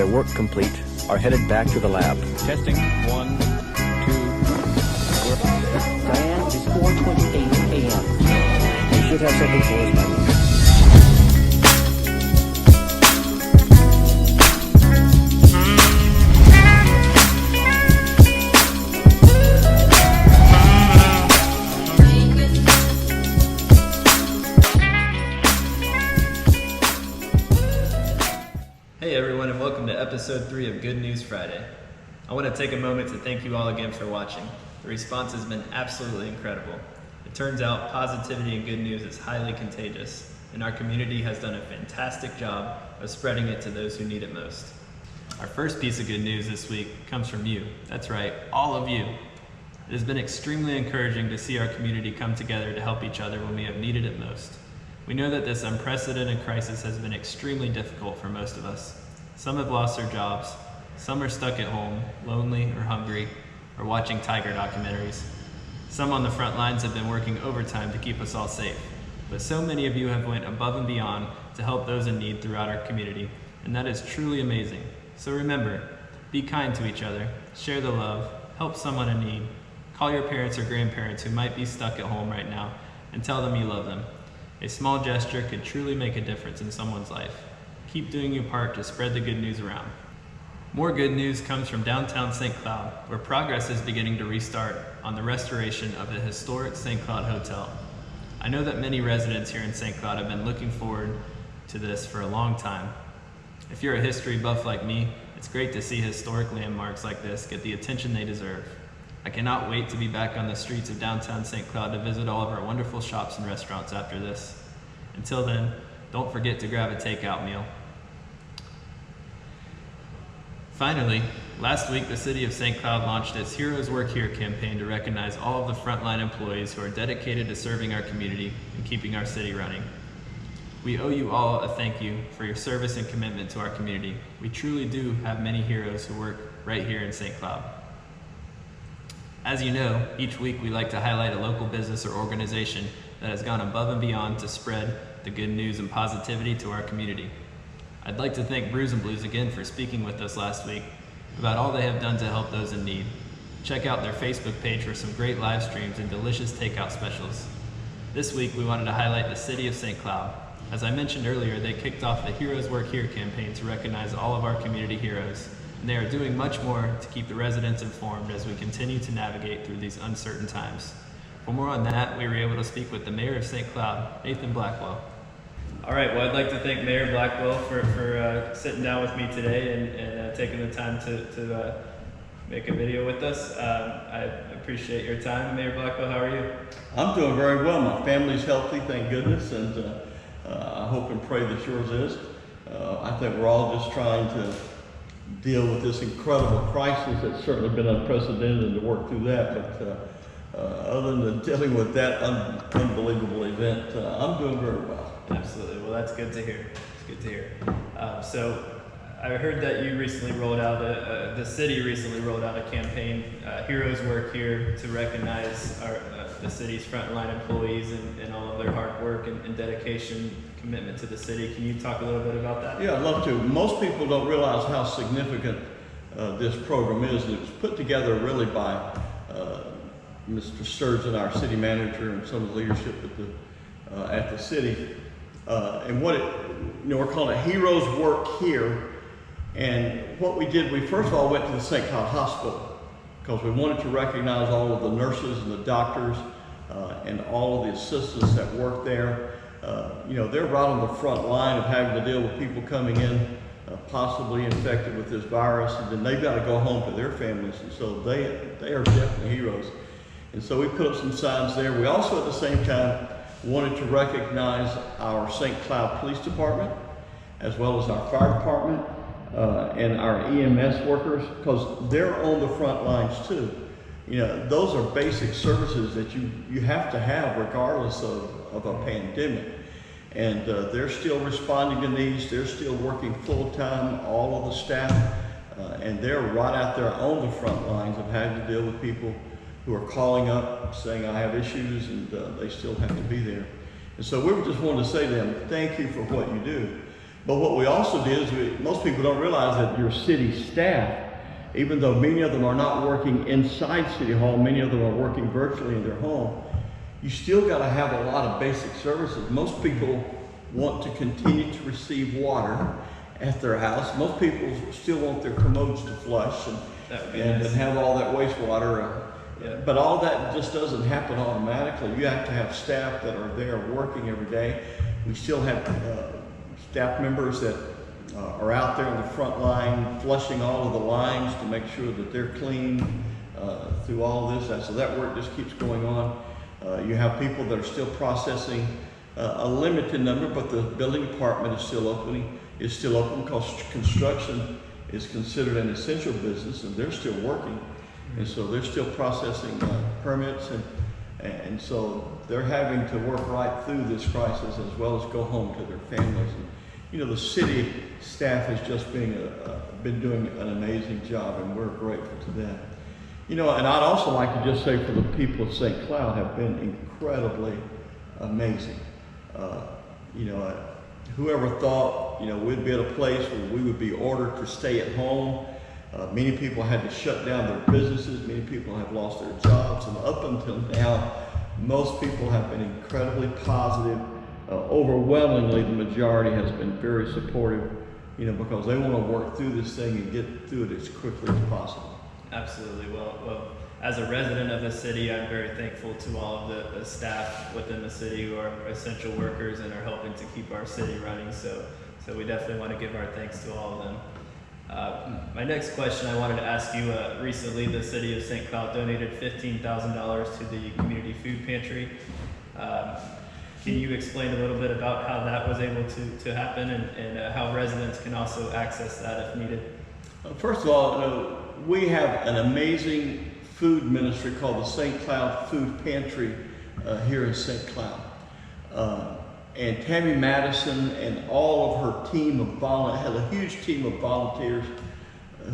their work complete, are headed back to the lab. Testing, 1, 2. Diane, it's 4:28 a.m. We should have something for us by now. Hey everyone, and welcome to episode 3 of Good News Friday. I want to take a moment to thank you all again for watching. The response has been absolutely incredible. It turns out positivity and good news is highly contagious, and our community has done a fantastic job of spreading it to those who need it most. Our first piece of good news this week comes from you. That's right, all of you. It has been extremely encouraging to see our community come together to help each other when we have needed it most. We know that this unprecedented crisis has been extremely difficult for most of us. Some have lost their jobs, some are stuck at home, lonely or hungry, or watching tiger documentaries. Some on the front lines have been working overtime to keep us all safe. But so many of you have went above and beyond to help those in need throughout our community, and that is truly amazing. So remember, be kind to each other, share the love, help someone in need, call your parents or grandparents who might be stuck at home right now, and tell them you love them. A small gesture could truly make a difference in someone's life. Keep doing your part to spread the good news around. More good news comes from downtown St. Cloud, where progress is beginning to restart on the restoration of the historic St. Cloud Hotel. I know that many residents here in St. Cloud have been looking forward to this for a long time. If you're a history buff like me, it's great to see historic landmarks like this get the attention they deserve. I cannot wait to be back on the streets of downtown St. Cloud to visit all of our wonderful shops and restaurants after this. Until then, don't forget to grab a takeout meal. Finally, last week the City of St. Cloud launched its Heroes Work Here campaign to recognize all of the frontline employees who are dedicated to serving our community and keeping our city running. We owe you all a thank you for your service and commitment to our community. We truly do have many heroes who work right here in St. Cloud. As you know, each week we like to highlight a local business or organization that has gone above and beyond to spread the good news and positivity to our community. I'd like to thank Brews and Blues again for speaking with us last week about all they have done to help those in need. Check out their Facebook page for some great live streams and delicious takeout specials. This week we wanted to highlight the City of St. Cloud. As I mentioned earlier, they kicked off the Heroes Work Here campaign to recognize all of our community heroes. And they are doing much more to keep the residents informed as we continue to navigate through these uncertain times. For more on that, we were able to speak with the Mayor of St. Cloud, Nathan Blackwell. All right, well, I'd like to thank Mayor Blackwell for sitting down with me today and taking the time to make a video with us. I appreciate your time. Mayor Blackwell, how are you? I'm doing very well. My family's healthy, thank goodness, and I hope and pray that yours is. I think we're all just trying to deal with this incredible crisis. It's certainly been unprecedented to work through that, but other than dealing with that unbelievable event, I'm doing very well. Absolutely. Well, that's good to hear. It's good to hear. So I heard that you recently rolled out the city recently rolled out a campaign, Heroes Work Here, to recognize the city's frontline employees and all of their hard work and dedication, commitment to the city. Can you talk a little bit about that? Yeah, I'd love to. Most people don't realize how significant this program is. It was put together really by Mr. Sturgeon, our city manager, and some of the leadership at the city. And what we're calling it Heroes Work Here. And what we did, we first of all went to the St. Cloud Hospital because we wanted to recognize all of the nurses and the doctors and all of the assistants that work there. They're right on the front line of having to deal with people coming in possibly infected with this virus, and then they've got to go home to their families, and so they are definitely heroes. And so we put up some signs there. We also at the same time wanted to recognize our St. Cloud Police Department, as well as our fire department and our EMS workers, because they're on the front lines too. Those are basic services that you have to have regardless of a pandemic. And they're still responding to needs. They're still working full time, all of the staff, and they're right out there on the front lines of having to deal with people who are calling up saying, I have issues, and they still have to be there. And so we just wanted to say to them, thank you for what you do. But what we also did is most people don't realize that your city staff, even though many of them are not working inside City Hall, many of them are working virtually in their home, you still got to have a lot of basic services. Most people want to continue to receive water at their house. Most people still want their commodes to flush and have all that wastewater. But all that just doesn't happen automatically. You have to have staff that are there working every day. We still have staff members that are out there on the front line flushing all of the lines to make sure that they're clean through all of this. So that work just keeps going on. You have people that are still processing a limited number, but the building department is still open because construction is considered an essential business, and they're still working. And so they're still processing permits, and so they're having to work right through this crisis as well as go home to their families. And, you know, the city staff has just been doing an amazing job, and we're grateful to them. You know, and I'd also like to just say for the people of St. Cloud have been incredibly amazing. Whoever thought, we'd be at a place where we would be ordered to stay at home. Many people had to shut down their businesses. Many people have lost their jobs. And up until now, most people have been incredibly positive. Overwhelmingly, the majority has been very supportive, because they want to work through this thing and get through it as quickly as possible. Absolutely. Well, as a resident of the city, I'm very thankful to all of the staff within the city who are essential workers and are helping to keep our city running. So we definitely want to give our thanks to all of them. My next question I wanted to ask you, recently the city of St. Cloud donated $15,000 to the community food pantry. Can you explain a little bit about how that was able to happen and how residents can also access that if needed? First of all, we have an amazing food ministry called the St. Cloud Food Pantry here in St. Cloud. And Tammy Madison and all of her team of volunteers, had a huge team of volunteers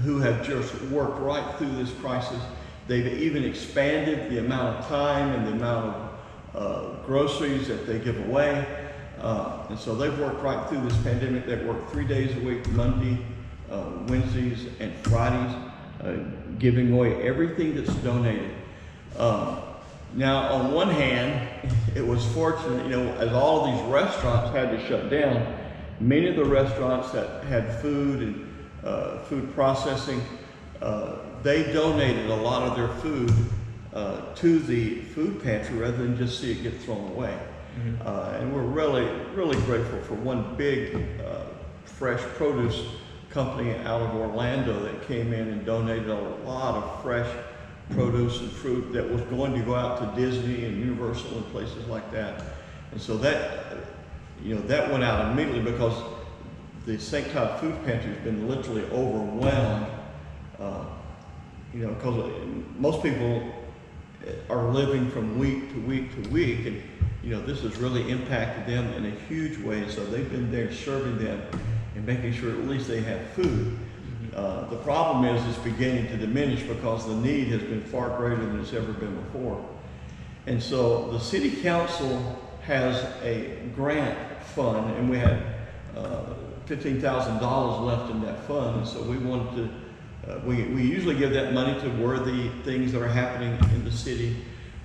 who have just worked right through this crisis. They've even expanded the amount of time and the amount of groceries that they give away. And so they've worked right through this pandemic. They've worked 3 days a week, Monday, Wednesdays, and Fridays, giving away everything that's donated. Now, on one hand, it was fortunate, as all of these restaurants had to shut down, many of the restaurants that had food and food processing, they donated a lot of their food to the food pantry rather than just see it get thrown away. And we're really, really grateful for one big fresh produce company out of Orlando that came in and donated a lot of fresh produce and fruit that was going to go out to Disney and Universal and places like that. And so that, that went out immediately because the St. Cloud Food Pantry has been literally overwhelmed, because most people are living from week to week to week, and this has really impacted them in a huge way. So they've been there serving them and making sure at least they have food. The problem is it's beginning to diminish because the need has been far greater than it's ever been before. And so the city council has a grant fund, and we had $15,000 left in that fund. And so we wanted to, we usually give that money to worthy things that are happening in the city.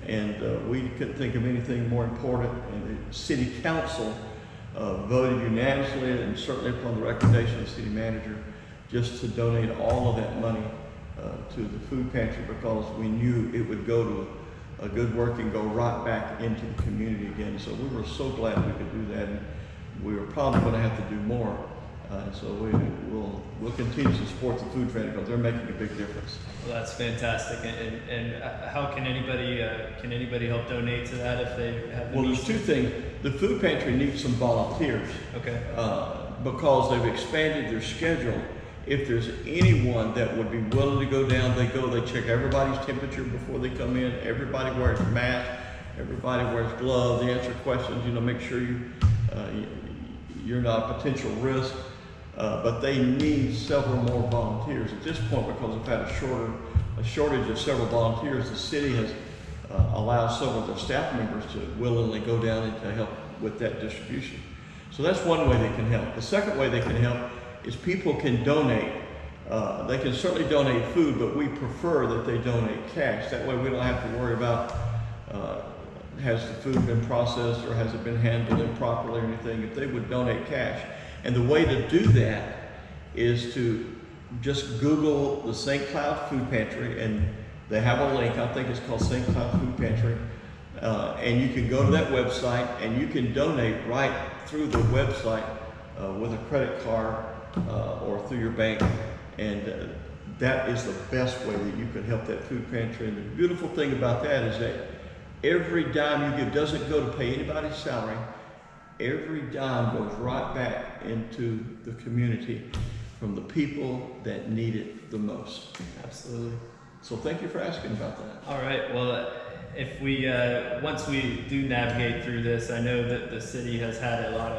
And we couldn't think of anything more important. And the city council voted unanimously, and certainly upon the recommendation of the city manager, just to donate all of that money to the food pantry because we knew it would go to a good work and go right back into the community again. So we were so glad we could do that, and we were probably going to have to do more. So we'll continue to support the food pantry because they're making a big difference. Well, that's fantastic. And how can anybody help donate to that if they have the means? There's two things. The food pantry needs some volunteers. Okay. Because they've expanded their schedule. If there's anyone that would be willing to go down, they check everybody's temperature before they come in. Everybody wears masks. Everybody wears gloves. They answer questions, make sure you're not a potential risk. But they need several more volunteers at this point because they've had a shortage of several volunteers. The city has allowed several of their staff members to willingly go down and to help with that distribution. So that's one way they can help. The second way they can help is people can donate. They can certainly donate food, but we prefer that they donate cash. That way we don't have to worry about has the food been processed or has it been handled improperly or anything. If they would donate cash. And the way to do that is to just Google the St. Cloud Food Pantry, and they have a link. I think it's called St. Cloud Food Pantry. And you can go to that website and you can donate right through the website with a credit card or through your bank. And that is the best way that you can help that food pantry. And the beautiful thing about that is that every dime you give doesn't go to pay anybody's salary. Every dime goes right back into the community from the people that need it the most. Absolutely. So thank you for asking about that. All right. Well, if we once we do navigate through this, I know that the city has had a lot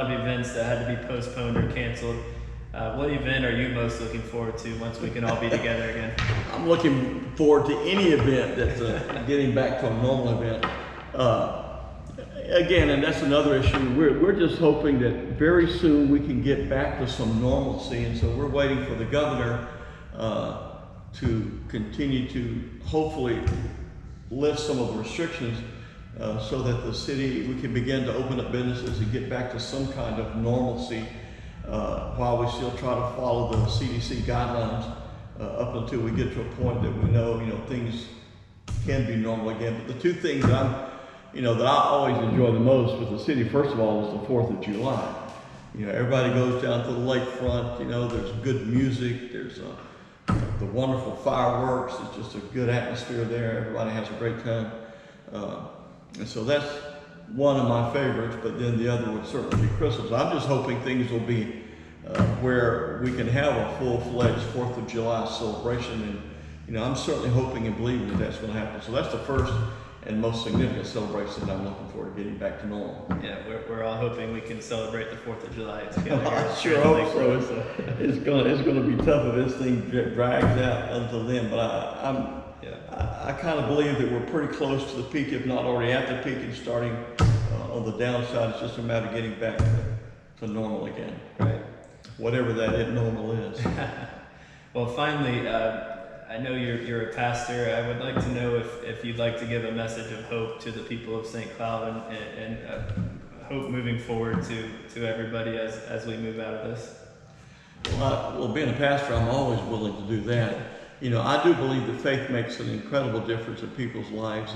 of events that had to be postponed or canceled. What event are you most looking forward to once we can all be together again? I'm looking forward to any event that's getting back to a normal event. Again, and that's another issue. We're just hoping that very soon we can get back to some normalcy, and so we're waiting for the governor to continue to hopefully lift some of the restrictions so that the city, we can begin to open up businesses and get back to some kind of normalcy while we still try to follow the CDC guidelines up until we get to a point that we know, things can be normal again. But the two things that that I always enjoy the most with the city, first of all, is the 4th of July. Everybody goes down to the lakefront, there's good music, there's the wonderful fireworks, it's just a good atmosphere there, everybody has a great time. And so that's one of my favorites, but then the other would certainly be Christmas. I'm just hoping things will be where we can have a full-fledged 4th of July celebration, and I'm certainly hoping and believing that that's going to happen. So that's the first and most significant celebration that I'm looking forward to getting back to normal. Yeah, we're all hoping we can celebrate the 4th of July together. I sure hope so. It's going to be tough if this thing drags out until then, but I kind of believe that we're pretty close to the peak, if not already at the peak, and starting on the downside. It's just a matter of getting back to normal again. Right. Whatever that normal is. Well, finally, I know you're a pastor. I would like to know if you'd like to give a message of hope to the people of St. Cloud and hope moving forward to everybody as we move out of this. Well, being a pastor, I'm always willing to do that. I do believe that faith makes an incredible difference in people's lives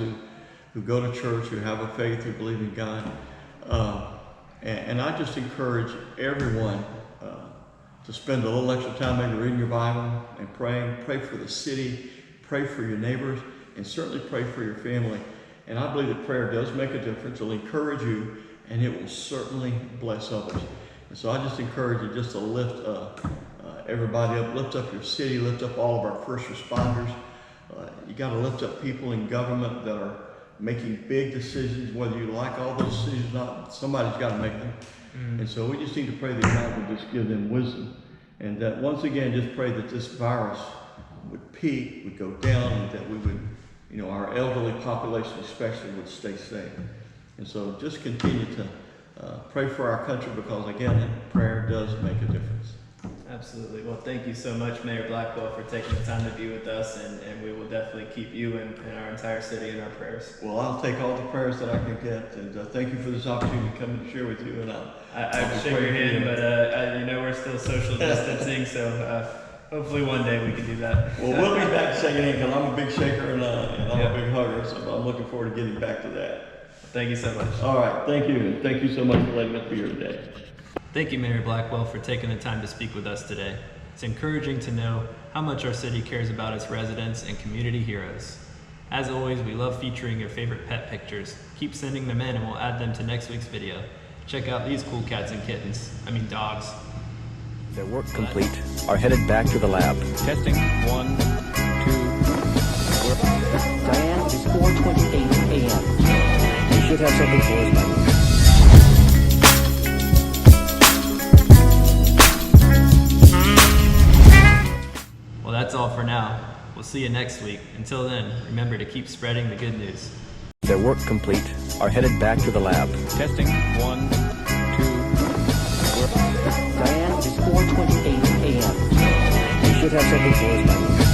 who go to church, who have a faith, who believe in God. And I just encourage everyone to spend a little extra time maybe reading your Bible and praying. Pray for the city, pray for your neighbors, and certainly pray for your family. And I believe that prayer does make a difference. It'll encourage you, and it will certainly bless others. And so I just encourage you just to lift everybody up, lift up your city, lift up all of our first responders. You got to lift up people in government that are making big decisions, whether you like all those decisions or not. Somebody's got to make them. And so we just need to pray that God would just give them wisdom. And that once again, just pray that this virus would peak, would go down, and that we would, our elderly population especially would stay safe. And so just continue to pray for our country, because again, prayer does make a difference. Absolutely. Well, thank you so much, Mayor Blackwell, for taking the time to be with us, and we will definitely keep you and our entire city in our prayers. Well, I'll take all the prayers that I can get, and thank you for this opportunity to come and share with you. And I shake your hand, but we're still social distancing, so hopefully one day we can do that. Well, we'll be back shaking hands, because I'm a big shaker and I'm a big hugger, so I'm looking forward to getting back to that. Thank you so much. All right, thank you, and thank you so much for letting me be here today. Thank you, Mayor Blackwell, for taking the time to speak with us today. It's encouraging to know how much our city cares about its residents and community heroes. As always, we love featuring your favorite pet pictures. Keep sending them in and we'll add them to next week's video. Check out these cool cats and kittens. Dogs. Their work complete are headed back to the lab. Testing 1, 2. Diane, it is 4:28 a.m. We should have something for us by now. Well, that's all for now. We'll see you next week. Until then, remember to keep spreading the good news. Their work complete are headed back to the lab. Testing 1, Diane, it is 4:28 a.m. You should have something for us by now.